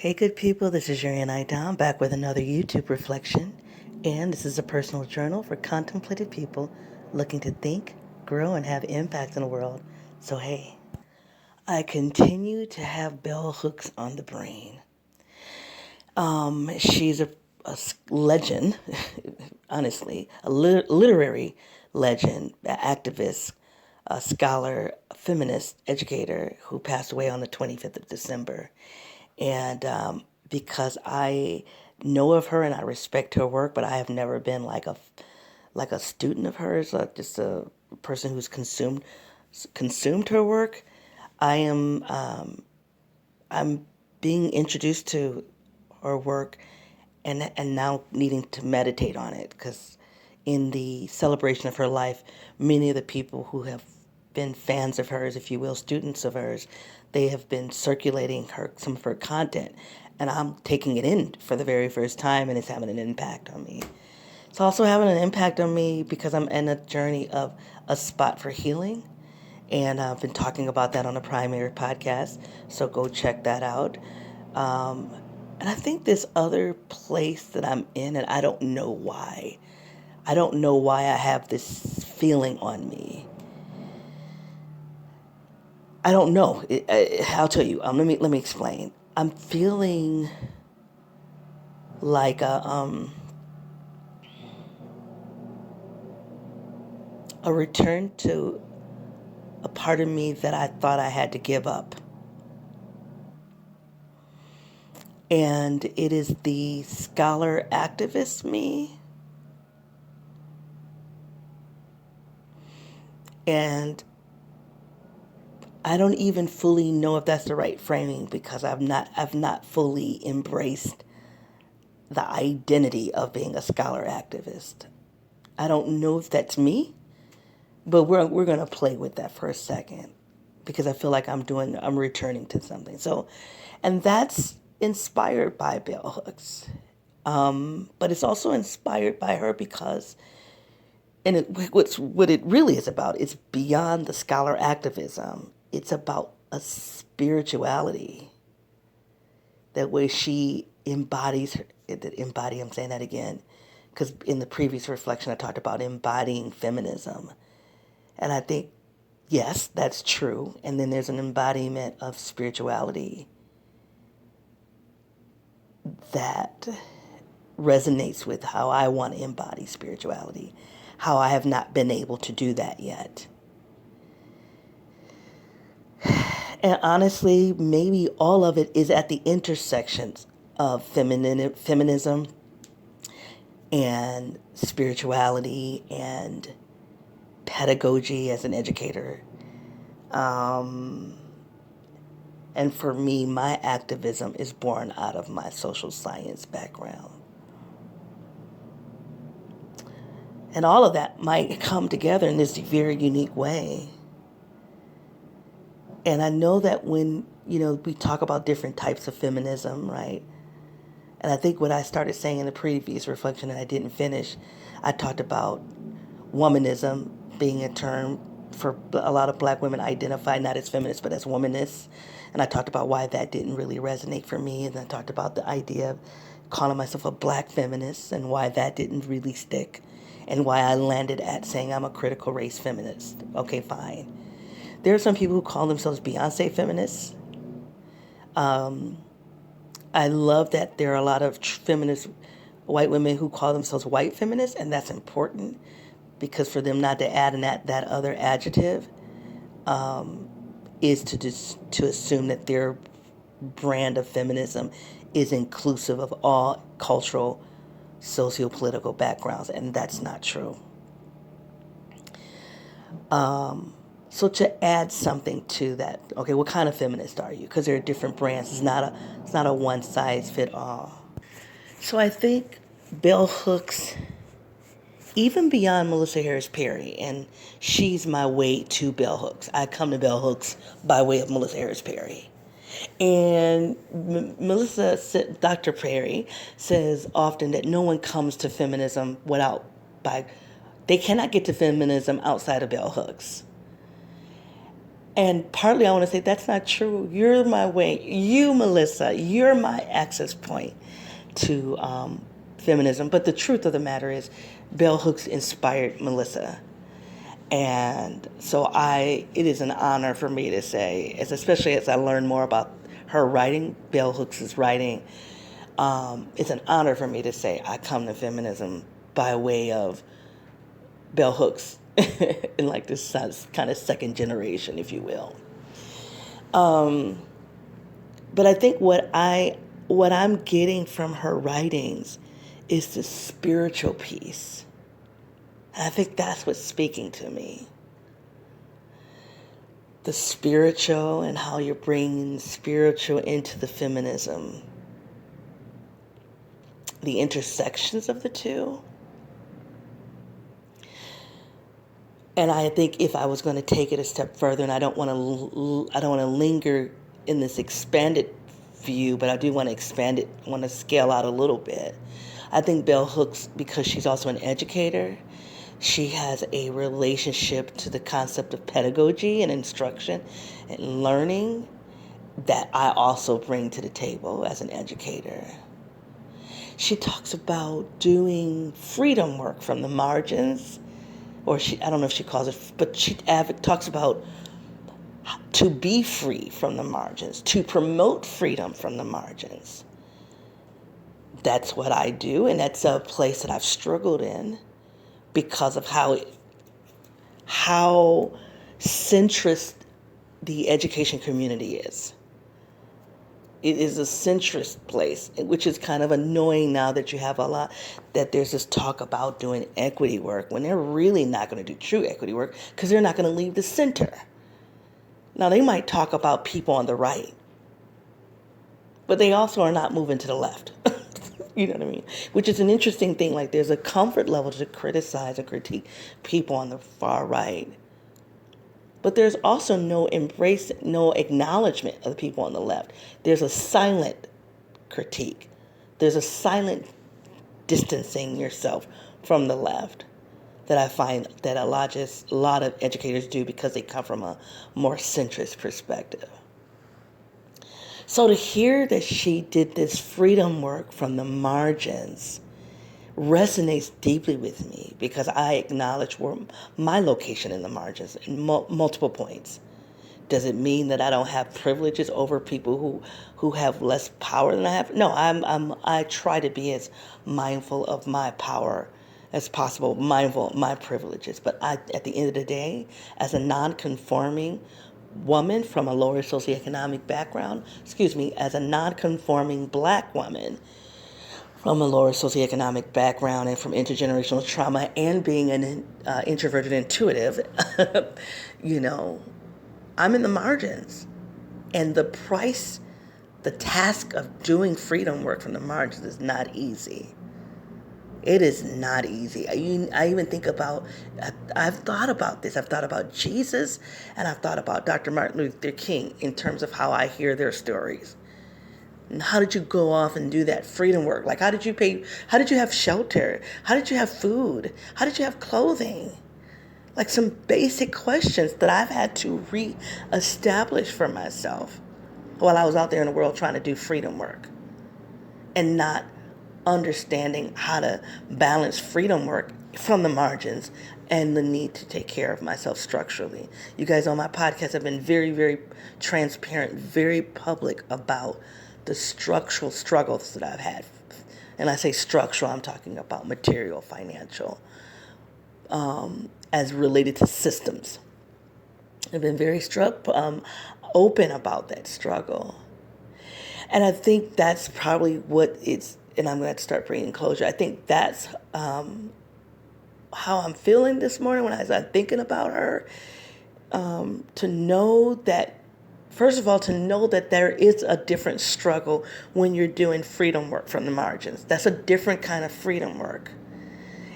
Hey, good people, this is Yuri and Idam back with another YouTube reflection. And this is a personal journal for contemplative people looking to think, grow, and have impact in the world. So, hey, I continue to have bell hooks on the brain. She's a legend, honestly, a literary legend, an activist, a scholar, a feminist educator who passed away on the 25th of December. And because I know of her and I respect her work, but I have never been like a student of hers, just a person who's consumed her work. I am I'm being introduced to her work and now needing to meditate on it because in the celebration of her life, many of the people who have been fans of hers, if you will, students of hers, they have been circulating some of her content, and I'm taking it in for the very first time, and it's having an impact on me. It's also having an impact on me because I'm in a journey of a spot for healing, and I've been talking about that on the Primary podcast, so go check that out. Um, and I think this other place that I'm in, and I don't know why. I don't know why I have this feeling on me. I don't know. I'll tell you. Let me explain. I'm feeling like a return to a part of me that I thought I had to give up. And it is the scholar activist me. And I don't even fully know if that's the right framing because I've not fully embraced the identity of being a scholar activist. I don't know if that's me, but we're gonna play with that for a second because I feel like I'm returning to something. So, and that's inspired by bell hooks, but it's also inspired by her because, what it really is about is beyond the scholar activism. It's about a spirituality that way she embodies her, embody, I'm saying that again, because in the previous reflection I talked about embodying feminism. And I think, yes, that's true. And then there's an embodiment of spirituality that resonates with how I want to embody spirituality, how I have not been able to do that yet. And honestly, maybe all of it is at the intersections of feminism and spirituality and pedagogy as an educator. Um, and for me, my activism is born out of my social science background. And all of that might come together in this very unique way. And I know that when, we talk about different types of feminism, right? And I think what I started saying in the previous reflection and I didn't finish, I talked about womanism being a term for a lot of black women identify not as feminists but as womanists. And I talked about why that didn't really resonate for me. And I talked about the idea of calling myself a black feminist and why that didn't really stick. And why I landed at saying I'm a critical race feminist. Okay, fine. There are some people who call themselves Beyonce feminists. I love that there are a lot of feminist white women who call themselves white feminists, and that's important because for them not to add that other adjective is to assume that their brand of feminism is inclusive of all cultural, socio-political backgrounds, and that's not true. So to add something to that, okay, what kind of feminist are you? Because there are different brands. It's not a one size fit all. So I think bell hooks, even beyond Melissa Harris Perry, and she's my way to bell hooks. I come to bell hooks by way of Melissa Harris Perry. And Dr. Perry says often that no one comes to feminism they cannot get to feminism outside of bell hooks. And partly I want to say that's not true. You're my way. You, Melissa, you're my access point to feminism. But the truth of the matter is, Bell Hooks inspired Melissa. And so it is an honor for me to say, especially as I learn more about her writing, Bell Hooks' writing, it's an honor for me to say I come to feminism by way of Bell Hooks in like this kind of second generation, if you will. But I think what I'm getting from her writings is the spiritual piece. And I think that's what's speaking to me. The spiritual and how you're bringing spiritual into the feminism. The intersections of the two. And I think if I was going to take it a step further, and I don't want to linger in this expanded view, but I do want to expand it, I want to scale out a little bit. I think Bell Hooks, because she's also an educator, she has a relationship to the concept of pedagogy and instruction and learning that I also bring to the table as an educator. She talks about doing freedom work from the margins, or I don't know if she calls it, but she talks about to be free from the margins, to promote freedom from the margins. That's what I do, and that's a place that I've struggled in because of how centrist the education community is. It is a centrist place, which is kind of annoying now that you have that there's this talk about doing equity work when they're really not going to do true equity work because they're not going to leave the center. Now, they might talk about people on the right, but they also are not moving to the left. You know what I mean? Which is an interesting thing. Like, there's a comfort level to criticize and critique people on the far right. But there's also no embrace, no acknowledgement of the people on the left. There's a silent critique. There's a silent distancing yourself from the left that I find that a lot of educators do because they come from a more centrist perspective. So to hear that she did this freedom work from the margins resonates deeply with me because I acknowledge where my location in the margins in multiple points. Does it mean that I don't have privileges over people who have less power than I have? No, I try to be as mindful of my power as possible, mindful of my privileges. But at the end of the day, as a non-conforming woman from a lower socioeconomic background, as a non-conforming black woman from a lower socioeconomic background and from intergenerational trauma and being an introverted intuitive, I'm in the margins. And the task of doing freedom work from the margins is not easy. It is not easy. I even think about, I've thought about this. I've thought about Jesus and I've thought about Dr. Martin Luther King in terms of how I hear their stories. And how did you go off and do that freedom work? Like, how did you have shelter? How did you have food? How did you have clothing? Like some basic questions that I've had to reestablish for myself while I was out there in the world trying to do freedom work and not understanding how to balance freedom work from the margins and the need to take care of myself structurally. You guys on my podcast have been very, very transparent, very public about the structural struggles that I've had. And I say structural, I'm talking about material, financial, as related to systems. I've been very open about that struggle. And I think that's probably what it's, and I'm going to have to start bringing closure. I think that's how I'm feeling this morning when I'm thinking about her. To know that, first of all, to know that there is a different struggle when you're doing freedom work from the margins. That's a different kind of freedom work.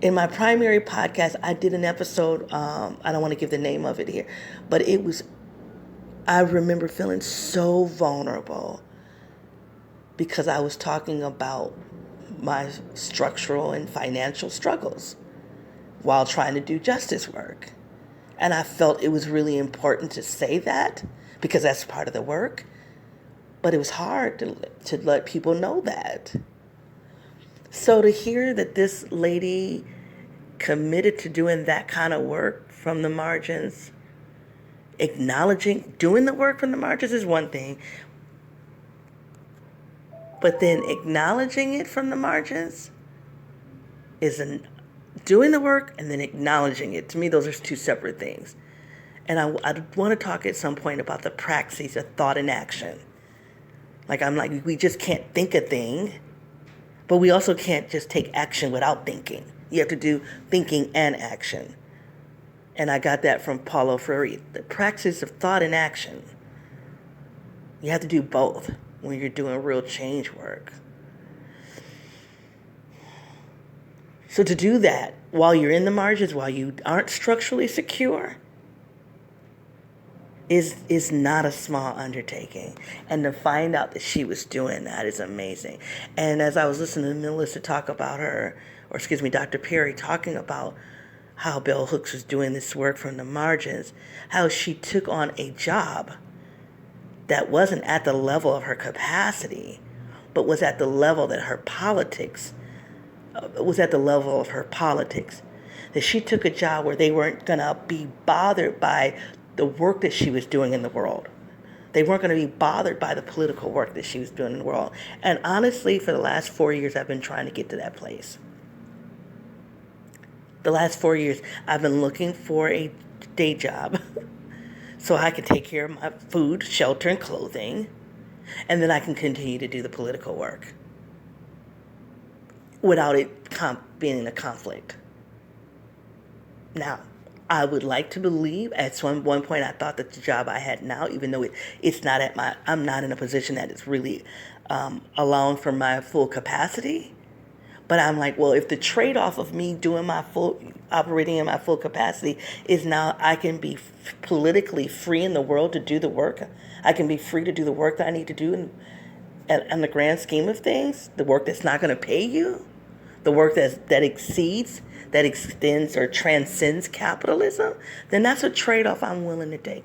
In my primary podcast, I did an episode, I don't want to give the name of it here, but I remember feeling so vulnerable because I was talking about my structural and financial struggles while trying to do justice work. And I felt it was really important to say that because that's part of the work. But it was hard to let people know that. So to hear that this lady committed to doing that kind of work from the margins, acknowledging doing the work from the margins is one thing, but then acknowledging it from the margins is doing the work and then acknowledging it. To me, those are two separate things. And I want to talk at some point about the praxis of thought and action. We just can't think a thing, but we also can't just take action without thinking. You have to do thinking and action. And I got that from Paulo Freire. The praxis of thought and action. You have to do both when you're doing real change work. So to do that while you're in the margins, while you aren't structurally secure, is not a small undertaking. And to find out that she was doing that is amazing. And as I was listening to Melissa talk about Dr. Perry talking about how Bell Hooks was doing this work from the margins, how she took on a job that wasn't at the level of her capacity, but was at the level that her politics, that she took a job where they weren't going to be bothered by the work that she was doing in the world. They weren't going to be bothered by the political work that she was doing in the world. And honestly, for the last 4 years, I've been trying to get to that place. The last 4 years, I've been looking for a day job so I can take care of my food, shelter, and clothing, and then I can continue to do the political work without it being in a conflict. Now, I would like to believe at one point I thought that the job I had now, even though I'm not in a position that is really allowing for my full capacity. But I'm like, well, if the trade-off of me operating in my full capacity is now I can be politically free in the world to do the work, I can be free to do the work that I need to do in the grand scheme of things, the work that's not going to pay you, the work that extends or transcends capitalism, then that's a trade-off I'm willing to take.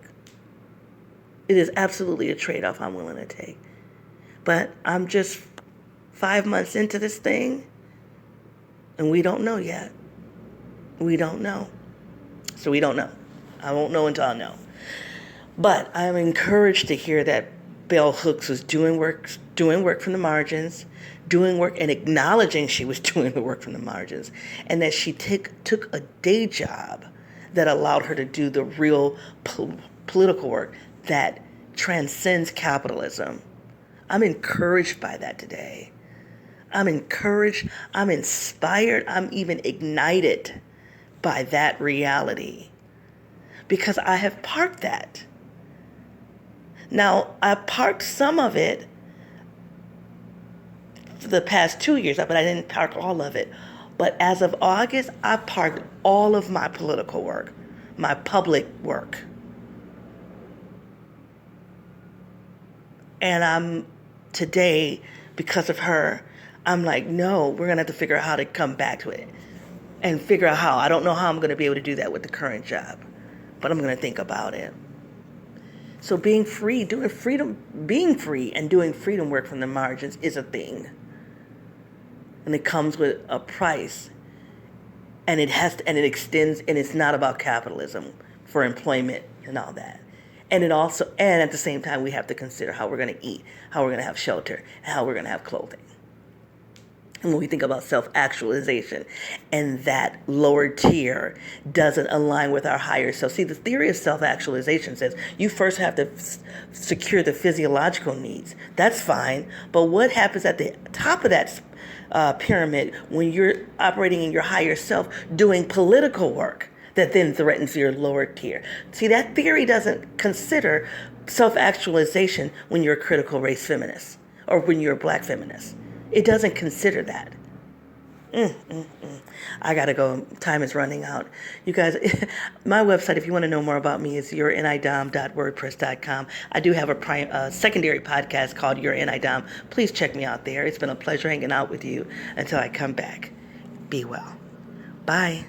It is absolutely a trade-off I'm willing to take. But I'm just 5 months into this thing, and we don't know yet. We don't know. So we don't know. I won't know until I know. But I'm encouraged to hear that Bell Hooks was doing work from the margins, doing work and acknowledging she was doing the work from the margins, and that she took a day job that allowed her to do the real political work that transcends capitalism. I'm encouraged by that today. I'm encouraged, I'm inspired, I'm even ignited by that reality because I have parked that. Now, I parked some of it for the past 2 years, but I didn't park all of it. But as of August, I parked all of my political work, my public work. And today, because of her, I'm like, no, we're going to have to figure out how to come back to it and figure out how. I don't know how I'm going to be able to do that with the current job, but I'm going to think about it. So being free and doing freedom work from the margins is a thing. And it comes with a price. And it extends, and it's not about capitalism for employment and all that. And at the same time, we have to consider how we're going to eat, how we're going to have shelter, and how we're going to have clothing. And when we think about self-actualization and that lower tier doesn't align with our higher self. See, the theory of self-actualization says you first have to secure the physiological needs. That's fine. But what happens at the top of that pyramid when you're operating in your higher self doing political work that then threatens your lower tier? See, that theory doesn't consider self-actualization when you're a critical race feminist or when you're a black feminist. It doesn't consider that. I gotta go. Time is running out. You guys, my website, if you want to know more about me, is yourinidom.wordpress.com. I do have a secondary podcast called Your NIDOM. Please check me out there. It's been a pleasure hanging out with you until I come back. Be well. Bye.